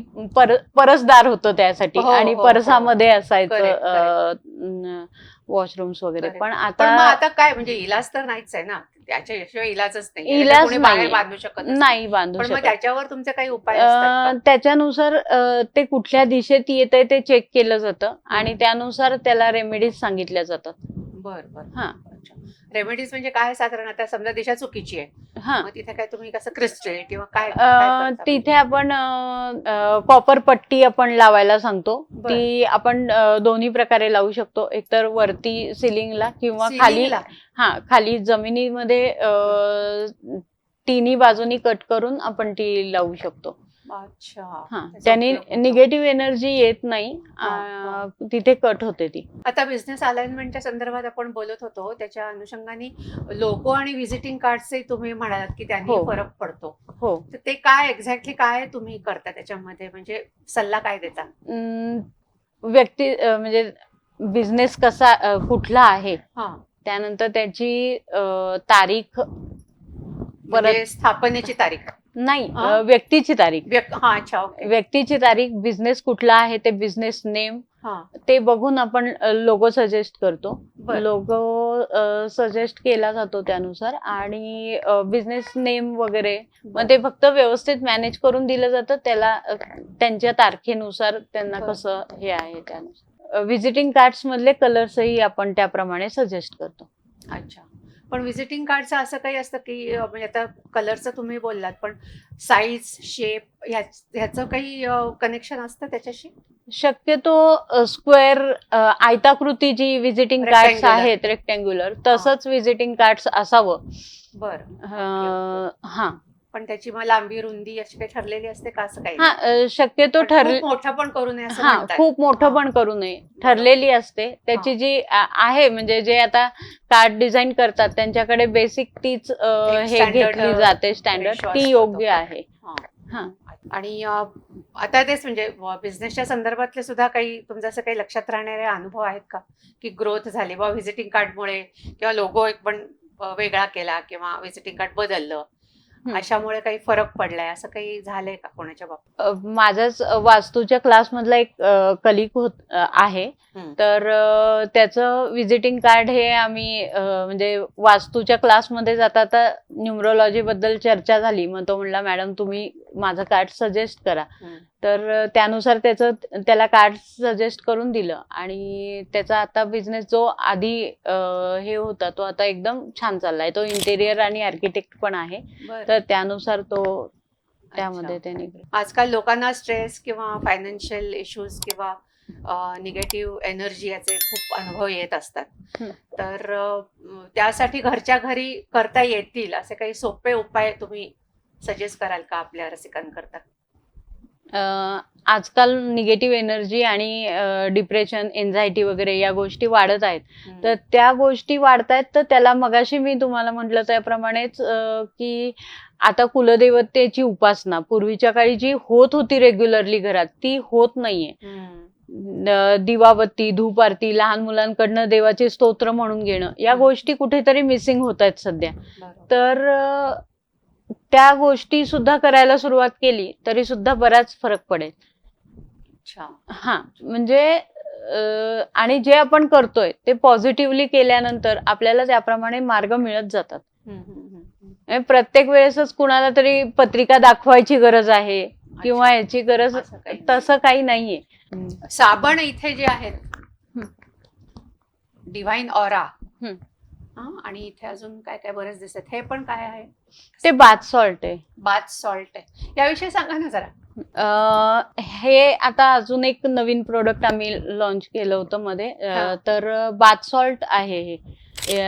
A: परसदार होतं त्यासाठी आणि परसामध्ये असायचं वॉशरूम्स वगैरे, पण
B: आता काय म्हणजे इलाज तर नाहीच आहे ना, त्याच्याशिवाय इलाजच नाही. इलाज बाहेर बांधू शकत
A: नाही, बांधू शकत.
B: त्याच्यावर तुमचे काही उपाय असतात?
A: त्याच्यानुसार ते कुठल्या दिशेत येतंय ते चेक केलं जातं आणि त्यानुसार त्याला रेमेडीज सांगितल्या जातात.
B: बरं. रेमेडीज म्हणजे काय साधारण? आता समजा दिशा चुकीची आहे, मग तिथे काय तुम्ही कसं क्रिस्टल किंवा काय
A: तिथे आपण कॉपर पट्टी आपण लावायला सांगतो. ती आपण दोन्ही प्रकारे लावू शकतो, एकतर वरती सिलिंगला किंवा खाली जमिनीमध्ये तिन्ही बाजूनी कट करून आपण ती लावू शकतो.
B: अच्छा.
A: हा,
B: त्याचा
A: त्याने
B: उपयोग होतो.
A: निगेटिव्ह एनर्जी येत नाही,
B: हा.
A: तिथे कट होते ती.
B: आता बिझनेस अलाइनमेंटच्या संदर्भात आपण बोलत होतो, त्याच्या अनुषंगाने लोगो आणि व्हिजिटिंग कार्डचे तुम्ही म्हणालात की त्यांनी
A: हो.
B: फरक पडतो.
A: हो.
B: तर ते काय एक्झॅक्टली काय तुम्ही करता त्याच्यामध्ये, म्हणजे सल्ला काय देता?
A: म्हणजे बिझनेस कसा कुठला आहे,
B: हा,
A: त्यानंतर त्याची तारीख,
B: म्हणजे स्थापनेची तारीख
A: नाही,
B: हा?
A: व्यक्तीची तारीख,
B: हा, अच्छा, ओके.
A: व्यक्तीची तारीख, बिझनेस कुठला आहे ते बिझनेस नेम,
B: हा,
A: ते बघून आपण लोगो सजेस्ट करतो.
B: बरं.
A: लोगो सजेस्ट केला जातो त्यानुसार, आणि बिझनेस नेम वगैरे मग
B: बरं.
A: ते फक्त व्यवस्थित मॅनेज करून दिलं जातं त्याला, त्यांच्या तारखेनुसार त्यांना
B: बरं.
A: कसं हे आहे त्यानुसार. व्हिजिटिंग कार्ड्स मधले कलर्सही आपण त्याप्रमाणे सजेस्ट करतो.
B: अच्छा. पण व्हिजिटिंग कार्डचं असं काही असतं की म्हणजे आता कलरचं तुम्ही बोललात, पण साईज, शेप ह्याचं काही कनेक्शन असतं त्याच्याशी?
A: शक्यतो स्क्वेअर, आयताकृती जी व्हिजिटिंग कार्ड्स
B: Rectangular.
A: आहेत, रेक्टँग्युलर, तसंच व्हिजिटिंग कार्ड्स असावं.
B: बरं.
A: हा,
B: पण त्याची मग लांबी, रुंदी अशी काही ठरलेली असते का, असं काही?
A: हा, शक्यतो
B: पण खूप मोठं पण करू नये असं म्हणतात.
A: खूप मोठं
B: हा.
A: पण करू नये, ठरलेली असते त्याची जी आहे, म्हणजे जे आता कार्ड डिझाईन करतात त्यांच्याकडे बेसिक तीच हे
B: standard,
A: घेतली जाते, स्टँडर्ड,
B: ratio
A: ती
B: असतो
A: योग्य
B: तो.
A: आहे.
B: हा.
A: हा.
B: आणि आता तेच म्हणजे बिझनेसच्या संदर्भातले सुद्धा काही तुमचं असं काही लक्षात राहणारे अनुभव आहेत का, की ग्रोथ झाली बा व्हिजिटिंग कार्डमुळे, किंवा लोगो एक पण वेगळा केला, किंवा व्हिजिटिंग कार्ड बदललं, अशामुळे काही फरक पडलाय, असं काही झालंय का कोणाच्या बाबतीत?
A: माझ्याच वास्तूच्या क्लासमधला एक कलिग आहे, तर त्याचं व्हिजिटिंग कार्ड हे आम्ही म्हणजे वास्तूच्या क्लासमध्ये जाता न्यूमरोलॉजी बद्दल चर्चा झाली, मग तो म्हणला मॅडम तुम्ही माझं कार्ड सजेस्ट करा. तर त्यानुसार त्याला कार्ड सजेस्ट करून दिलं, आणि त्याचा आता बिझनेस जो आधी हे होता तो आता एकदम छान चाललाय. तो इंटेरियर आणि आर्किटेक्ट पण आहे, तर त्यानुसार तो त्यामध्ये त्याने.
B: आजकाल लोकांना स्ट्रेस किंवा फायनान्शियल इश्यूज किंवा निगेटिव्ह एनर्जी याचे खूप अनुभव येत असतात, तर त्यासाठी घरच्या घरी करता येतील असे काही सोपे उपाय तुम्ही सजेस्ट कराल का आपल्या रसिकांकरता?
A: आजकाल निगेटिव्ह एनर्जी आणि डिप्रेशन, एन्झायटी वगैरे या गोष्टी वाढत आहेत, तर त्या गोष्टी वाढतायत, तर त्याला मगाशी मी तुम्हाला म्हटलं त्याप्रमाणेच की आता कुलदेवतेची उपासना पूर्वीच्या काळी जी होत होती रेग्युलरली घरात, ती होत नाहीये. दिवाबत्ती, धूप आरती, लहान मुलांकडनं देवाचे स्तोत्र म्हणून घेणं, या गोष्टी कुठेतरी मिसिंग होत आहेत सध्या. तर त्या गोष्टी सुद्धा करायला सुरुवात केली तरी सुद्धा बराच फरक पडेल. हा, म्हणजे आणि जे आपण करतोय ते पॉझिटिव्हली केल्यानंतर आपल्याला त्याप्रमाणे मार्ग मिळत जातात. प्रत्येक वेळेसच कुणाला तरी पत्रिका दाखवायची गरज आहे किंवा याची गरज, तसं काही नाहीये.
B: साबण इथे जे आहेत, डिव्हाइन ऑरा, आणि इथे अजून काय काय बरेच दिसतात, हे पण काय आहे?
A: ते बाथ सॉल्ट आहे.
B: बाथ सॉल्ट आहे, याविषयी सांगा ना जरा.
A: हे आता अजून एक नवीन प्रोडक्ट आम्ही लॉन्च केलं होतं मध्ये, तर बाथ सॉल्ट आहे. हे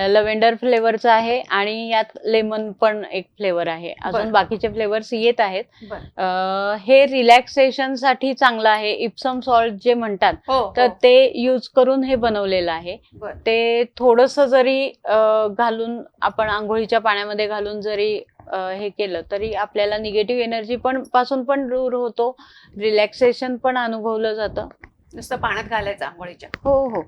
A: लव्हेंडर फ्लेवरचं आहे, आणि यात लेमन पण एक फ्लेवर आहे. अजून बाकीचे फ्लेवर्स येत आहेत. हे रिलॅक्सेशन साठी चांगलं आहे. इप्सम सॉल्ट जे म्हणतात, तर ते यूज करून हे बनवलेलं आहे. ते थोडंसं जरी घालून आपण आंघोळीच्या पाण्यामध्ये घालून जरी हे केलं तरी आपल्याला निगेटिव्ह एनर्जी पासून पण दूर होतो, रिलॅक्सेशन पण अनुभवलं जातं.
B: नुसतं पाण्यात घालायचं आंघोळीच्या?
A: हो हो.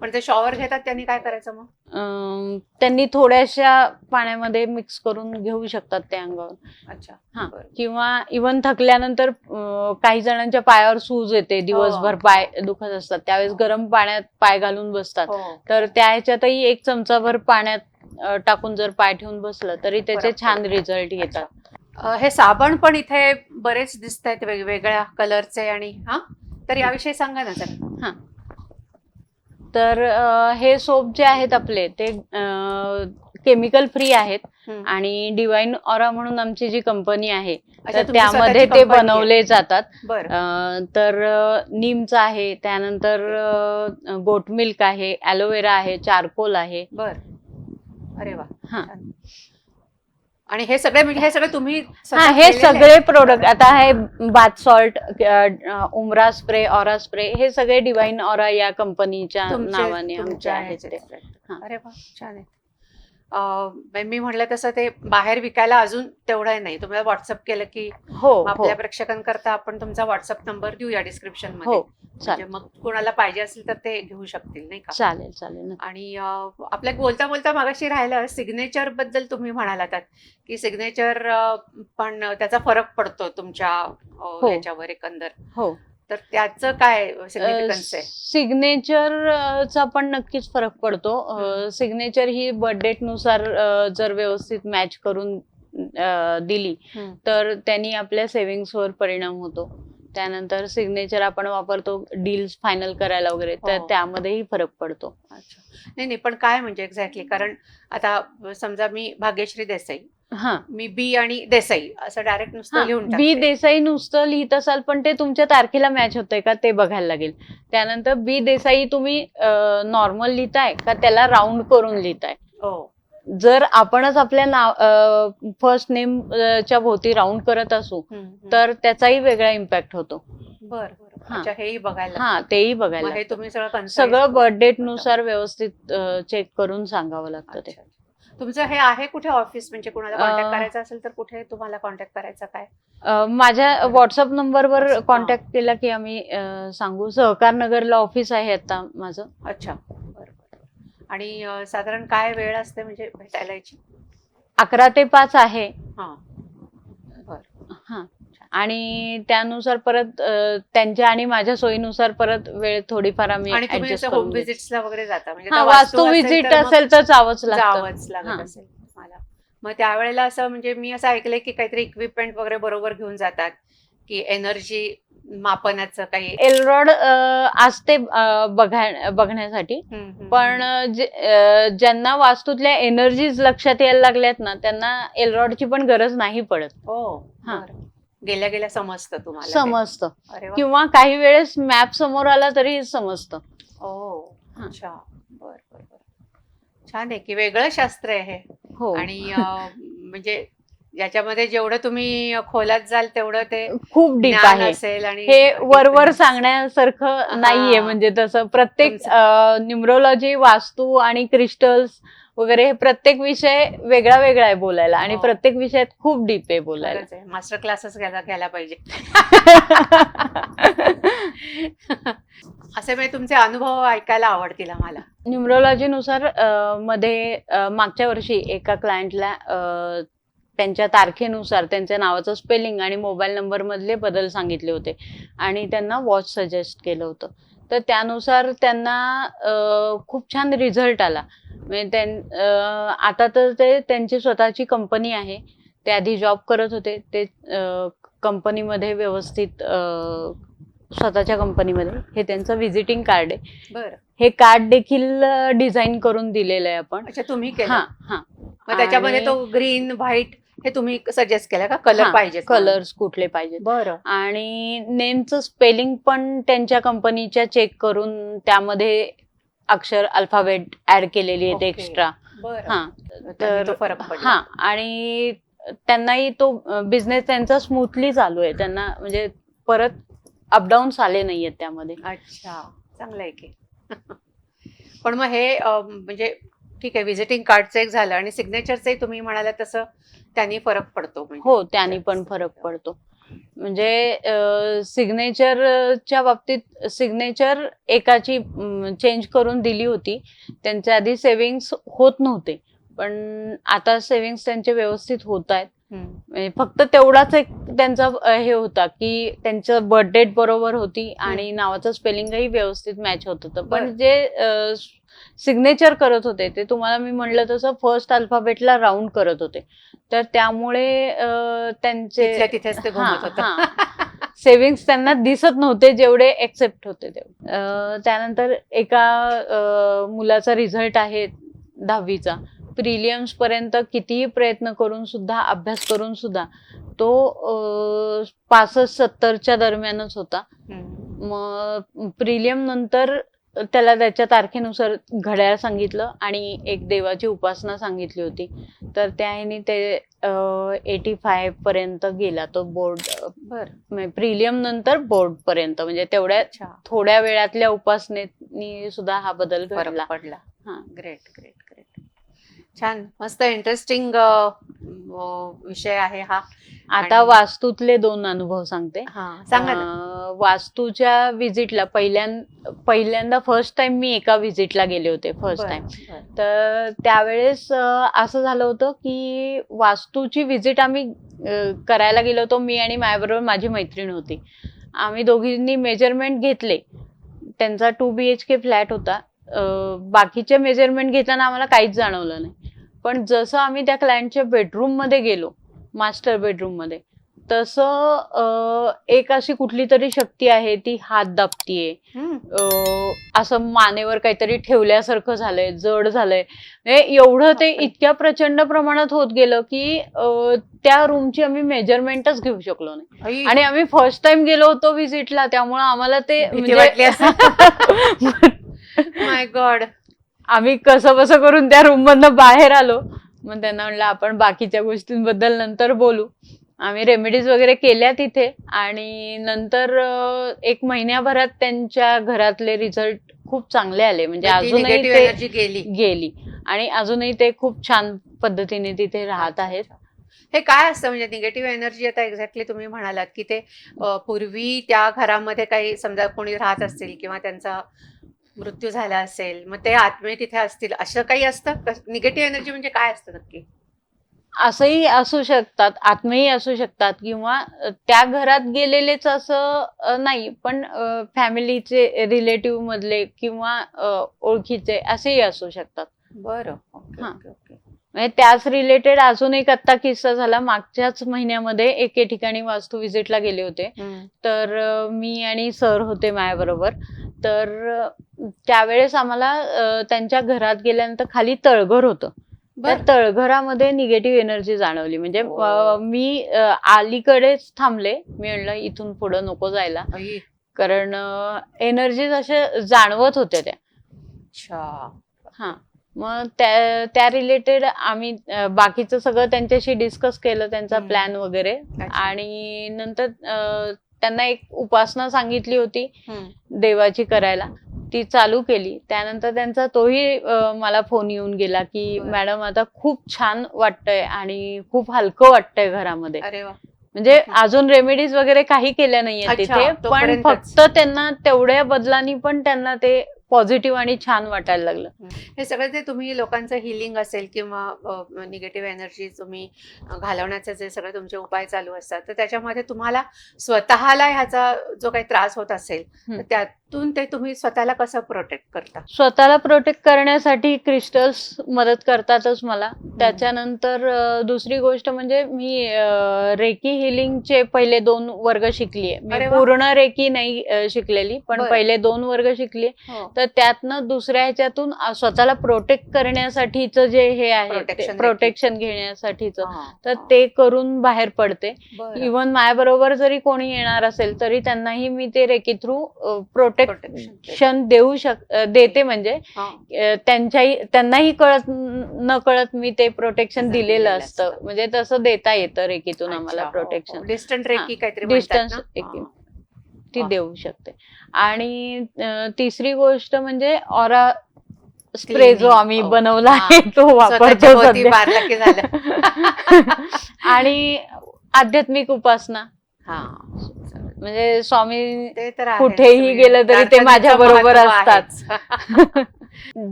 B: पण ते शॉवर घेतात त्यांनी काय करायचं मग?
A: त्यांनी थोड्याशा पाण्यामध्ये मिक्स करून घेऊ शकतात ते अंगावर.
B: अच्छा.
A: हा, किंवा इव्हन थकल्यानंतर काही जणांच्या पायावर सूज येते, दिवसभर पाय दुखत असतात, त्यावेळेस गरम पाण्यात पाय घालून बसतात, तर त्या ह्याच्यातही 1 चमचाभर पाण्यात टाकून जर पाय ठेवून बसलं तरी त्याचे छान रिझल्ट येतात.
B: हे साबण पण इथे बरेच दिसत आहेत वेगवेगळ्या कलरचे, आणि तर याविषयी सांगा ना जरा.
A: हा, तर हे सोप जे आहेत आपले ते केमिकल फ्री आहेत, आणि डिव्हाइन ऑरा म्हणून आमची जी कंपनी आहे तर त्यामध्ये ते बनवले जातात. तर नीमचं आहे, त्यानंतर गोट मिल्क आहे, ॲलोवेरा आहे, चारकोल आहे.
B: अरे वा. आणि हे सगळे म्हणजे हे सगळे तुम्ही स्वतः
A: हा, हे
B: केलेलं आहे?
A: सगळे प्रोडक्ट आता हे बाथ सॉल्ट, उमरा स्प्रे, ऑरा स्प्रे, हे सगळे डिवाइन ऑरा या कंपनीच्या नावाने आमचे
B: तुमच्या
A: आहेत
B: ह्याचे
A: ते.
B: product.
A: हा.
B: अरे वा, छान आहे. मी म्हटलं तसं ते बाहेर विकायला अजून तेवढं नाही. तुम्हाला व्हॉट्सअप केलं की
A: हो हो
B: आपल्या प्रेक्षकांकरता आपण तुमचा व्हॉट्सअप नंबर देऊया डिस्क्रिप्शन मध्ये.
A: हो,
B: म्हणजे
A: चालेल
B: मग कोणाला पाहिजे असेल तर ते घेऊ शकतील, नाही का?
A: चालेल चालेल.
B: आणि आपल्या बोलता बोलता मागाशी राहिलं सिग्नेचर बद्दल तुम्ही म्हणालात की सिग्नेचर पण त्याचा फरक पडतो तुमच्या याच्यावर एकंदर.
A: हो,
B: तर त्याचं काय सिग्निफिकन्स आहे?
A: सिग्नेचरचा पण नक्कीच फरक पडतो. सिग्नेचर ही बर्थ डेट नुसार जर व्यवस्थित मॅच करून दिली तर त्यांनी आपल्या सेव्हिंग्सवर परिणाम होतो. त्यानंतर सिग्नेचर आपण वापरतो डील्स फायनल करायला वगैरे, तर
B: हो.
A: त्यामध्येही फरक पडतो.
B: अच्छा, नाही नाही, पण काय म्हणजे एक्झॅक्टली, कारण आता समजा मी भाग्यश्री देसाई,
A: हा,
B: मी बी आणि देसाई असं डायरेक्ट नुसतं लिहून
A: बी
B: टाकते.
A: देसाई नुसतं लिहित असाल पण ते तुमच्या तारखेला मॅच होतंय का ते बघायला लागेल. त्यानंतर बी देसाई तुम्ही नॉर्मल लिहिताय का त्याला राऊंड करून लिहिताय.
B: हो.
A: जर आपणच आपल्या नाव फर्स्ट नेम च्या भोवती राऊंड करत असू तर त्याचाही वेगळा इम्पॅक्ट होतो.
B: बरं.
A: हा.
B: अच्छा, हेही बघायला
A: हा, तेही
B: मग
A: बघायला
B: हे
A: लागतं.
B: तुम्ही सगळं
A: सगळं बर्थ डेट नुसार व्यवस्थित चेक करून सांगावं लागतं ते.
B: तुमचं हे आहे कुठे ऑफिस, म्हणजे कोणाला कॉन्टॅक्ट
A: अं,
B: करायचं असेल तर कुठे तुम्हाला कॉन्टॅक्ट करायचा काय?
A: माझ्या व्हॉट्सअप नंबरवर
B: WhatsApp,
A: कॉन्टॅक्ट केला की आम्ही सांगू. सहकार नगरला ऑफिस आहे आता माझं.
B: अच्छा, बरं. आणि साधारण काय वेळ असते म्हणजे भेटायला यायची?
A: 11 ते 5 आहे.
B: हा, बरं.
A: हा, आणि त्यानुसार परत त्यांच्या आणि माझ्या सोयीनुसार परत वेळ थोडीफार आम्ही
B: आणि तुम्ही
A: adjust
B: असं
A: करून
B: होम
A: घेतो.
B: विजिट्सला वगैरे जाता म्हणजे
A: हा,
B: आता
A: वास्तू
B: असेल
A: विजिट
B: तर मग
A: असेल तर जावंच
B: जावंच
A: लागतं.
B: लागत
A: हा.
B: असेल मला. मग त्यावेळेला असं म्हणजे मी असं ऐकलंय की काहीतरी इक्विपमेंट वगैरे बरोबर घेऊन जातात की एनर्जी मापनाचं काही.
A: एलरॉड असते बघण्यासाठी, पण ज्यांना वास्तूतल्या एनर्जीज लक्षात यायला लागल्यात ना त्यांना एलरॉडची पण गरज नाही पडत.
B: हो,
A: हा.
B: बरं. गेल्या गेल्या समजतं तुम्हाला ते?
A: समजतं,
B: अरे वा.
A: किंवा काही वेळेस मॅप समोर आला तरी समजतं.
B: ओ,
A: हा.
B: अच्छा, बरं. छान आहे की वेगळं शास्त्र आहे हे.
A: हो,
B: आणि म्हणजे याच्यामध्ये जेवढं तुम्ही खोलात जाल तेवढं ते
A: खूप डीप
B: ज्ञान
A: आहे
B: असेल. आणि
A: हे. वरवर
B: difference.
A: सांगण्यासारखं नाहीये. म्हणजे तसं प्रत्येक न्यूमरोलॉजी, वास्तू आणि क्रिस्टल्स वगैरे हे प्रत्येक विषय वेगळा वेगळा आहे बोलायला, आणि
B: हो.
A: प्रत्येक विषयात खूप डीप आहे बोलायला.
B: खरंच आहे, मास्टर क्लासेस घ्यायला पाहिजे. असे म्हणजे तुमचे अनुभव ऐकायला आवडतील आम्हाला.
A: न्यूमरोलॉजीनुसार मध्ये मागच्या वर्षी एका क्लायंटला त्यांच्या तारखेनुसार त्यांच्या नावाचं स्पेलिंग आणि मोबाईल नंबर मधले बदल सांगितले होते आणि त्यांना वॉच सजेस्ट केलं होतं. तर त्यानुसार त्यांना खूप छान रिझल्ट आला. म्हणजे आता तर ते त्यांची स्वतःची कंपनी आहे. ते आधी जॉब करत होते, ते कंपनीमध्ये व्यवस्थित स्वतःच्या कंपनीमध्ये. हे त्यांचं व्हिजिटिंग कार्ड आहे.
B: बरं.
A: हे कार्ड देखील डिझाईन करून दिलेलं आहे आपण.
B: अच्छा, तुम्ही केलं?
A: हा हा.
B: मग त्याच्यामध्ये तो ग्रीन व्हाईट हे तुम्ही सजेस्ट केलं का? कलर पाहिजे?
A: कलर्स कुठले पाहिजेत.
B: बरं.
A: आणि नेमचं स्पेलिंग पण त्यांच्या कंपनीच्या चेक करून त्यामध्ये अक्षर अल्फाबेट ऍड केलेली आहेत एक्स्ट्रा.
B: बरं.
A: हा,
B: तर तो फरक पडला.
A: हा, आणि त्यांनाही तो बिझनेस त्यांचा स्मूथली चालू आहे. त्यांना म्हणजे परत अपडाऊन्स आले नाहीयेत त्यामध्ये.
B: अच्छा, चांगलं आहे की. पण मग हे म्हणजे ठीक आहे, व्हिजिटिंग कार्डचं एक झालं आणि सिग्नेचरचंही तुम्ही म्हणाला तसं त्यांनी फरक पडतो म्हणजे.
A: हो, त्यांनी पण फरक पडतो. म्हणजे सिग्नेचरच्या बाबतीत सिग्नेचर एकाची चेंज करून दिली होती. त्यांच्या आधी सेव्हिंग्स होत नव्हते, पण आता सेव्हिंग्स त्यांचे व्यवस्थित होत आहेत. म्हणजे फक्त तेवढाच एक त्यांचा हे होता की त्यांचं बर्थ डेट बरोबर होती आणि नावाचं स्पेलिंगही व्यवस्थित मॅच होत होतं. पण जे सिग्नेचर करत होते ते तुम्हाला मी म्हणलं तसं फर्स्ट अल्फाबेटला राऊंड करत होते, तर त्यामुळे त्यांचे
B: तिथेच ते घुमत होतं.
A: सेव्हिंग्स त्यांना दिसत नव्हते जेवढे एक्सेप्ट होते तेवढे. त्यानंतर एका मुलाचा रिझल्ट आहे 10वीचा. प्रिलियम्स पर्यंत कितीही प्रयत्न करून सुद्धा, अभ्यास करून सुद्धा तो 65-70च्या दरम्यानच होता. मग प्रिलियम नंतर त्याला त्याच्या तारखेनुसार घड्याळ सांगितलं आणि एक देवाची उपासना सांगितली होती. तर त्या ह्यानी ते 85 पर्यंत गेला तो बोर्ड,
B: बर.
A: प्रिलियम नंतर बोर्ड पर्यंत. म्हणजे तेवढ्या
B: अच्छा.
A: थोड्या वेळातल्या उपासनेनी सुद्धा हा बदल
B: फरक
A: घडला.
B: पडला.
A: हा.
B: Great great great. छान, मस्त इंटरेस्टिंग विषय आहे हा.
A: आता
B: आणि-
A: वास्तूतले 2 अनुभव सांगते.
B: हा, सांगा ना.
A: वास्तूच्या विजिटला पहिल्यांदा फर्स्ट टाइम मी एका विजिटला गेले होते, फर्स्ट
B: बर,
A: टाइम.
B: बर.
A: तर त्यावेळेस असं झालं होतं की वास्तूची विजिट आम्ही करायला गेलो होतो. मी आणि माझ्याबरोबर माझी मैत्रीण होती. आम्ही दोघींनी मेजरमेंट घेतले. त्यांचा 2 BHK फ्लॅट होता. बाकीचे मेजरमेंट घेताना आम्हाला काहीच जाणवलं नाही. पण जसं आम्ही त्या क्लायंटच्या बेडरूम मध्ये गेलो, मास्टर बेडरूम मध्ये, तसं एक अशी कुठली तरी शक्ती आहे, ती हात दाबतीये. असं मानेवर काहीतरी ठेवल्यासारखं झालंय, जड झालंय. एवढं ते इतक्या प्रचंड प्रमाणात होत गेलं की त्या रूमची आम्ही मेजरमेंटच घेऊ शकलो नाही. आणि आम्ही फर्स्ट टाइम गेलो होतो व्हिजिटला, त्यामुळे आम्हाला ते
B: भीती वाटली असेल. माय गॉड.
A: आम्ही कसं बसं करून त्या रूम मधनं बाहेर आलो. मग त्यांना म्हणलं आपण बाकीच्या गोष्टींबद्दल नंतर बोलू. आम्ही रेमेडीज वगैरे केल्या तिथे आणि नंतर 1 महिन्याभरात त्यांच्या घरातले रिझल्ट खूप चांगले आले. म्हणजे अजूनही
B: निगेटिव्ह
A: ते
B: एनर्जी
A: गेली आणि अजूनही ते खूप छान पद्धतीने तिथे राहत आहेत.
B: हे काय असतं म्हणजे निगेटिव्ह एनर्जी? आता एक्झॅक्टली तुम्ही म्हणालात की ते पूर्वी त्या घरामध्ये काही समजा कोणी राहत असतील किंवा त्यांचा मृत्यू झाला असेल, मग ते आत्मे तिथे असतील, असं काही असतं? निगेटिव्ह एनर्जी म्हणजे काय असतं नक्की?
A: असंही असू शकतात, आत्मेही असू शकतात, किंवा त्या घरात गेलेलेच असं नाही, पण फॅमिलीचे, रिलेटिव्ह मधले किंवा ओळखीचे असेही असू शकतात.
B: बरं.
A: हा. म्हणजे त्याच रिलेटेड अजून एक आत्ता किस्सा झाला. मागच्याच महिन्यामध्ये एके ठिकाणी वास्तू व्हिजिटला गेले होते. तर मी आणि सर होते माझ्याबरोबर. तर त्यावेळेस आम्हाला त्यांच्या घरात गेल्यानंतर खाली तळघर होतं. त्या तळघरामध्ये निगेटिव्ह एनर्जी जाणवली. म्हणजे मी अलीकडेच थांबले. मी म्हणलं इथून पुढे नको जायला, कारण एनर्जीज अशा जाणवत होत्या त्या.
B: अच्छा.
A: हा. मग त्या रिलेटेड आम्ही बाकीचं सगळं त्यांच्याशी डिस्कस केलं, त्यांचा प्लॅन वगैरे. आणि नंतर त्यांना एक उपासना सांगितली होती देवाची करायला, ती चालू केली. त्यानंतर त्यांचा तोही मला फोन येऊन गेला की मॅडम आता खूप छान वाटतंय आणि खूप हलकं वाटतंय घरामध्ये.
B: अरे वा.
A: म्हणजे अजून रेमेडीज वगैरे काही केल्या नाहीये तिथे, पण फक्त त्यांना तेवढ्या बदलांनी पण त्यांना ते पॉझिटिव्ह आणि छान वाटायला लागलं.
B: हे सगळं जे तुम्ही लोकांचं हिलिंग असेल किंवा निगेटिव्ह एनर्जी तुम्ही घालवण्याचे जे सगळे तुमचे उपाय चालू असतात, तर त्याच्यामध्ये तुम्हाला स्वतःला ह्याचा जो काही त्रास होत असेल तर त्यातून ते तुम्ही स्वतःला कसं प्रोटेक्ट करता?
A: स्वतःला प्रोटेक्ट करण्यासाठी क्रिस्टल्स मदत करतातच मला. त्याच्यानंतर दुसरी गोष्ट म्हणजे मी रेकी हिलिंगचे पहिले 2 वर्ग शिकलीये. मी पूर्ण रेकी नाही शिकलेली, पण पहिले 2 वर्ग शिकले. तर त्यातनं दुसऱ्या ह्याच्यातून स्वतःला प्रोटेक्ट करण्यासाठीचं जे हे आहे, प्रोटेक्शन घेण्यासाठीच, तर ते करून बाहेर पडते. इव्हन माझ्याबरोबर जरी कोणी येणार असेल तरी त्यांनाही मी ते रेकी थ्रू प्रोटेक्शन देते. म्हणजे त्यांनाही न कळत मी ते प्रोटेक्शन दिलेलं असतं. म्हणजे तसं देता येतं रेकीतून आम्हाला प्रोटेक्शन.
B: डिस्टन्स रेकी काहीतरी
A: डिस्टन्स रेकी ती देऊ शकते. आणि तिसरी गोष्ट म्हणजे ऑरा स्प्रे जो आम्ही बनवला आहे तो वापरतो सध्या. आणि आध्यात्मिक उपासना. म्हणजे स्वामी कुठेही गेलं तरी ते माझ्या बरोबर असतात.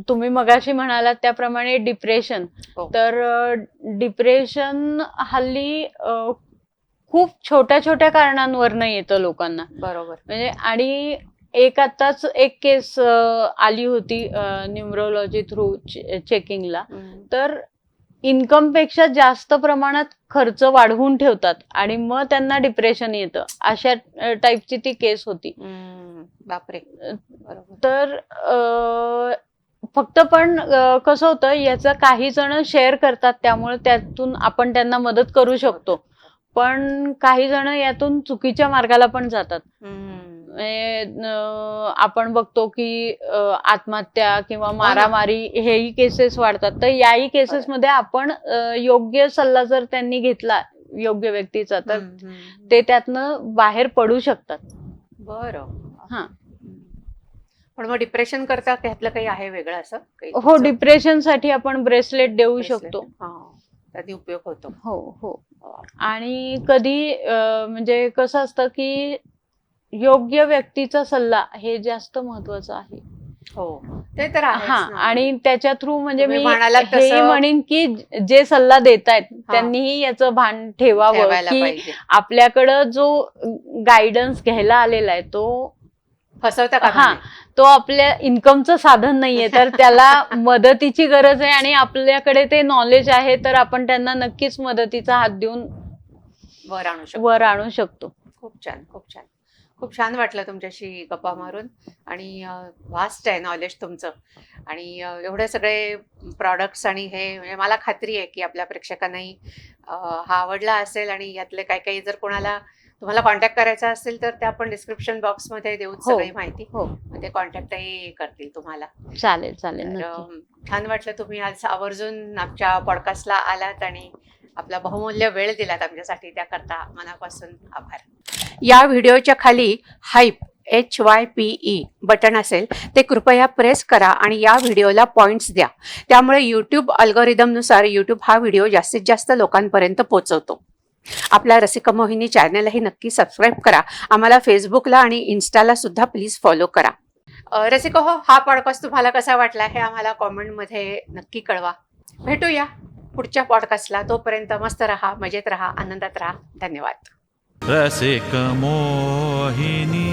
A: तुम्ही मगाशी म्हणालात त्याप्रमाणे डिप्रेशन. तर डिप्रेशन हल्ली खूप छोट्या छोट्या कारणांवरनं येतं लोकांना.
B: बरोबर.
A: म्हणजे आणि आताच एक केस आली होती न्यूमरोलॉजी थ्रू चेकिंगला. तर इन्कम पेक्षा जास्त प्रमाणात खर्च वाढवून ठेवतात आणि मग त्यांना डिप्रेशन येतं. अशा टाईपची ती केस होती.
B: बापरे.
A: तर फक्त पण कसं होतं, याचं काही जण शेअर करतात, त्यामुळे त्यातून आपण त्यांना मदत करू शकतो. पण काही जण यातून चुकीच्या मार्गाला पण जातात. आपण बघतो की आत्महत्या किंवा मारामारी हेही केसेस वाढतात. तर याही केसेसमध्ये आपण योग्य सल्ला जर त्यांनी घेतला योग्य व्यक्तीचा तर ते त्यातनं बाहेर पडू शकतात.
B: बरं.
A: हा.
B: पण मग डिप्रेशन करता त्यातलं काही आहे वेगळं असं काही
A: हो,
B: तुमचं?
A: डिप्रेशन साठी आपण ब्रेसलेट देऊ
B: Bracelet.
A: शकतो.
B: हा, त्याचा उपयोग होतो.
A: हो हो. आणि कधी म्हणजे कसं असतं की योग्य व्यक्तीचा सल्ला हे जास्त महत्वाचं आहे.
B: हो, ते तर आहेच
A: हा.
B: ना.
A: आणि त्याच्या थ्रू म्हणजे
B: तुम्ही
A: मी
B: म्हणालात
A: हेही
B: तसं-
A: म्हणेन की जे सल्ला देतायत त्यांनीही याचं भान ठेवावं
B: ठेवायला
A: की
B: पाहिजे.
A: आपल्याकडं जो गायडन्स घ्यायला आलेला आहे तो
B: फसवता का
A: हा, तो आपल्या इन्कमचं साधन नाहीये तर त्याला मदतीची गरज आहे आणि आपल्याकडे ते नॉलेज आहे तर आपण त्यांना नक्कीच मदतीचा हात देऊन
B: वर आणू
A: आणू शकतो.
B: खूप छान, खूप छान. खूप छान वाटलं तुमच्याशी गप्पा मारून. आणि व्हास्ट आहे नॉलेज तुमचं. आणि एवढे सगळे प्रॉडक्ट्स आणि हे म्हणजे मला खात्री आहे की आपल्या प्रेक्षकांनाही हा आवडला असेल. आणि यातले काही काही जर कोणाला तुम्हाला कॉन्टॅक्ट करायचा असेल तर ते आपण डिस्क्रिप्शन बॉक्समध्ये देऊ
A: हो.
B: सगळी माहिती.
A: हो,
B: मग ते कॉन्टॅक्टही करतील तुम्हाला.
A: चालेल चालेल
B: तर
A: नक्की.
B: छान वाटलं तुम्ही आज आवर्जून आमच्या पॉडकास्टला आलात आणि आपला बहुमूल्य वेळ दिलात आमच्यासाठी. त्याकरता मनापासून आभार. या व्हिडिओच्या खाली हाईप HYPE बटन असेल ते कृपया प्रेस करा आणि या व्हिडिओला पॉइंट्स द्या. त्यामुळे यूट्यूब अल्गोरिदमनुसार यूट्यूब हा व्हिडिओ जास्तीत जास्त लोकांपर्यंत पोहोचवतो. आपल्या रसिका मोहिनी चॅनलही नक्की सबस्क्राईब करा. आम्हाला फेसबुकला आणि इन्स्टाला सुद्धा प्लीज फॉलो करा. रसिका हो, हा पॉडकास्ट तुम्हाला कसा वाटला हे आम्हाला कॉमेंटमध्ये नक्की कळवा. भेटूया पुढच्या पॉडकास्टला. तोपर्यंत मस्त रहा, मजेत रहा, आनंदात रहा. धन्यवाद.
C: रसिक मोहिनी.